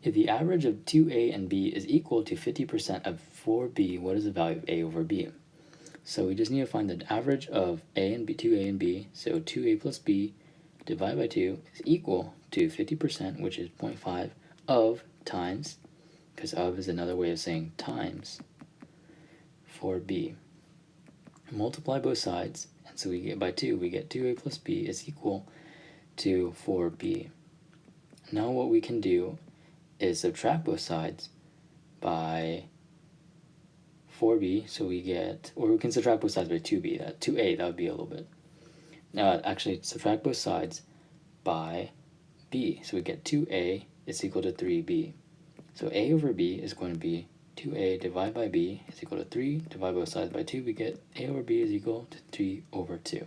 If the average of 2a and b is equal to 50% of 4b, what is the value of a over b? So we just need to find the average of a and b, 2a and b. So 2a plus b divided by 2 is equal to 50%, which is 0.5, of times, because of is another way of saying times, 4b. Multiply both sides, and so we get by 2, we get 2a plus b is equal to 4b. Now what we can do is subtract both sides by 4b, so we get, or we can subtract both sides by 2b, that 2a, that would be a little bit. Now actually subtract both sides by b, so we get 2a is equal to 3b. So a over b is going to be 2a divided by b is equal to 3, divide both sides by 2, we get a over b is equal to 3 over 2.